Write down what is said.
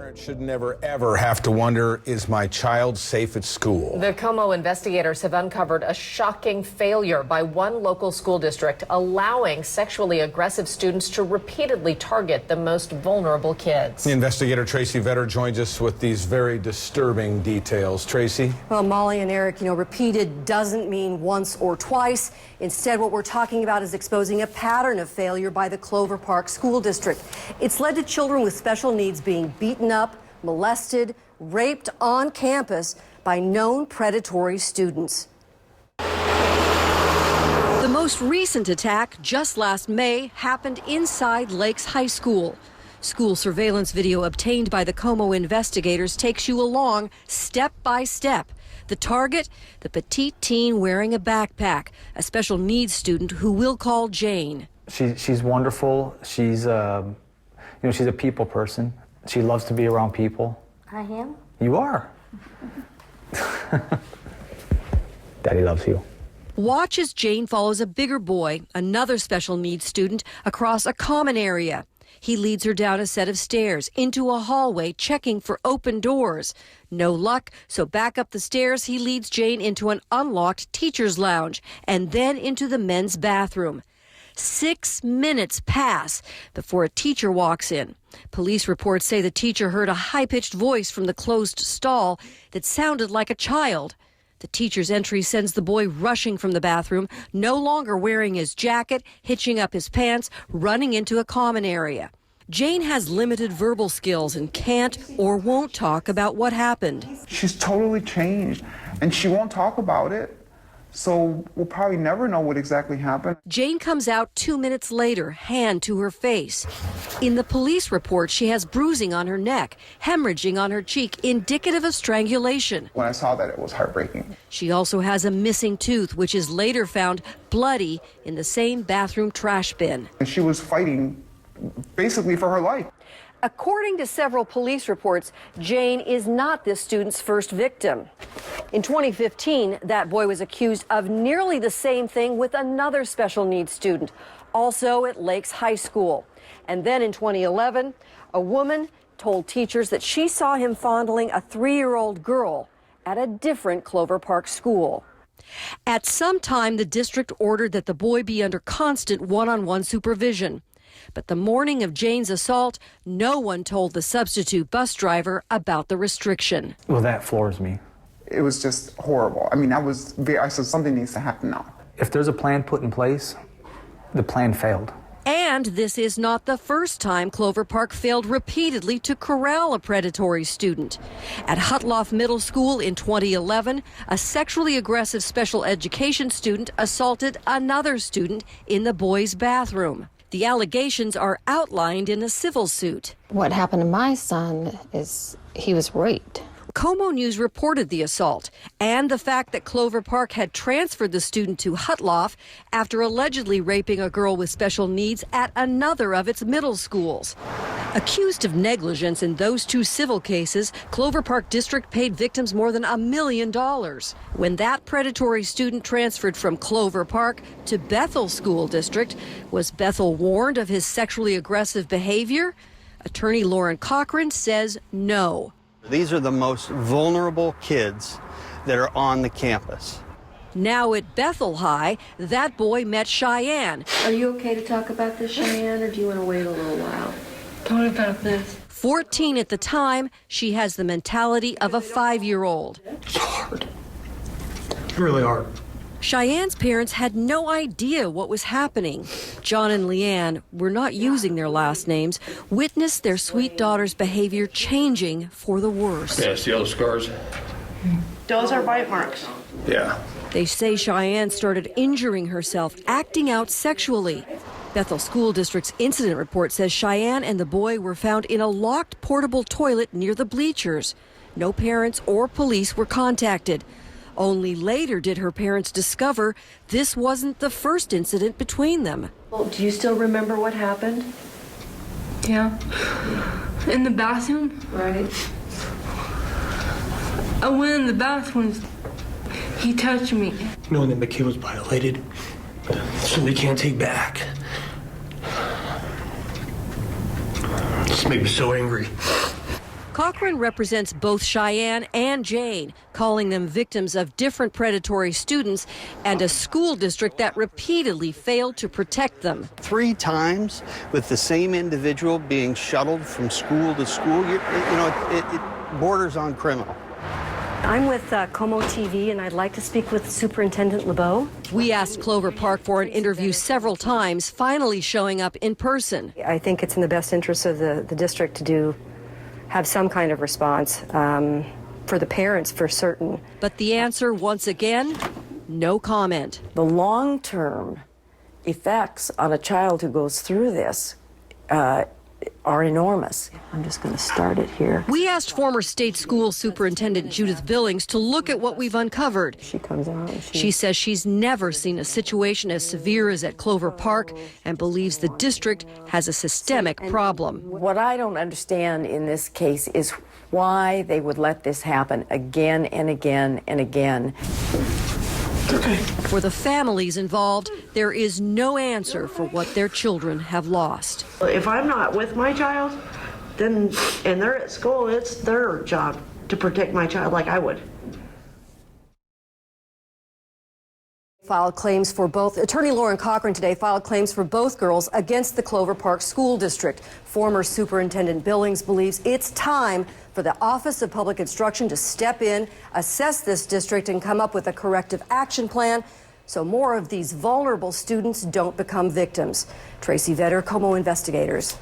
Parents should never, ever have to wonder, is my child safe at school? The Como investigators have uncovered a shocking failure by one local school district, allowing sexually aggressive students to repeatedly target the most vulnerable kids. Investigator Tracy Vetter joins us with these very disturbing details. Tracy? Well, Molly and Eric, repeated doesn't mean once or twice. Instead, what we're talking about is exposing a pattern of failure by the Clover Park School District. It's led to children with special needs being beaten up, molested, raped on campus by known predatory students. The most recent attack, just last May, happened inside Lakes High School. School surveillance video obtained by the Como investigators takes you along step by step. The target, the petite teen wearing a backpack, a special needs student who we'll call Jane. She's wonderful. She's she's a people person. She loves to be around people. I am? You are. Daddy loves you. Watch as Jane follows a bigger boy, another special needs student, across a common area. He leads her down a set of stairs, into a hallway, checking for open doors. No luck, so back up the stairs, he leads Jane into an unlocked teacher's lounge, and then into the men's bathroom. 6 minutes pass before a teacher walks in. Police reports say the teacher heard a high-pitched voice from the closed stall that sounded like a child. The teacher's entry sends the boy rushing from the bathroom, no longer wearing his jacket, hitching up his pants, running into a common area. Jane has limited verbal skills and can't or won't talk about what happened. She's totally changed, and she won't talk about it. So we'll probably never know what exactly happened. Jane comes out 2 minutes later, hand to her face. In the police report, she has bruising on her neck, hemorrhaging on her cheek, indicative of strangulation. When I saw that, it was heartbreaking. She also has a missing tooth, which is later found bloody in the same bathroom trash bin. And she was fighting basically for her life. According to several police reports, Jane is not this student's first victim. In 2015, that boy was accused of nearly the same thing with another special needs student, also at Lakes High School. And then in 2011, a woman told teachers that she saw him fondling a 3-year-old girl at a different Clover Park school. At some time, the district ordered that the boy be under constant one-on-one supervision. But the morning of Jane's assault, no one told the substitute bus driver about the restriction. Well, that floors me. It was just horrible. I said something needs to happen now. If there's a plan put in place, the plan failed. And this is not the first time Clover Park failed repeatedly to corral a predatory student. At Hutloff Middle School in 2011, a sexually aggressive special education student assaulted another student in the boys' bathroom. The allegations are outlined in a civil suit. What happened to my son is he was raped. Como News reported the assault and the fact that Clover Park had transferred the student to Hutloff after allegedly raping a girl with special needs at another of its middle schools. Accused of negligence in those two civil cases, Clover Park District paid victims more than $1 million. When that predatory student transferred from Clover Park to Bethel School District, was Bethel warned of his sexually aggressive behavior? Attorney Lauren Cochran says no. These are the most vulnerable kids that are on the campus. Now at Bethel High, that boy met Cheyenne. Are you okay to talk about this, Cheyenne, or do you want to wait a little while? Talk about this. 14 at the time, she has the mentality of a 5-year-old. It's hard. Really hard. Cheyenne's parents had no idea what was happening. John and Leanne, we're not using their last names, witnessed their sweet daughter's behavior changing for the worse. Yeah, see all the scars? Those are bite marks. Yeah. They say Cheyenne started injuring herself, acting out sexually. Bethel School District's incident report says Cheyenne and the boy were found in a locked portable toilet near the bleachers. No parents or police were contacted. Only later did her parents discover this wasn't the first incident between them. Well, do you still remember what happened? Yeah. In the bathroom? Right. I went in the bathroom. He touched me. Knowing that my kid was violated, so they can't take back. Just made me so angry. Cochran represents both Cheyenne and Jane, calling them victims of different predatory students and a school district that repeatedly failed to protect them. 3 times with the same individual being shuttled from school to school, it borders on criminal. I'm with Como TV, and I'd like to speak with Superintendent LeBeau. We asked Clover Park for an interview several times, finally showing up in person. I think it's in the best interest of the district to have some kind of response for the parents, for certain. But the answer, once again, no comment. The long-term effects on a child who goes through this are enormous. I'm just going to start it here. We asked former state school superintendent Judith Billings to look at what we've uncovered. She comes out. She says she's never seen a situation as severe as at Clover Park and believes the district has a systemic problem. What I don't understand in this case is why they would let this happen again and again and again. Okay. For the families involved, there is no answer for what their children have lost. If I'm not with my child, then, and they're at school, it's their job to protect my child like I would. Filed claims for both. Attorney Lauren Cochran today filed claims for both girls against the Clover Park School District. Former Superintendent Billings believes it's time for the Office of Public Instruction to step in, assess this district, and come up with a corrective action plan so more of these vulnerable students don't become victims. Tracy Vetter, Como Investigators.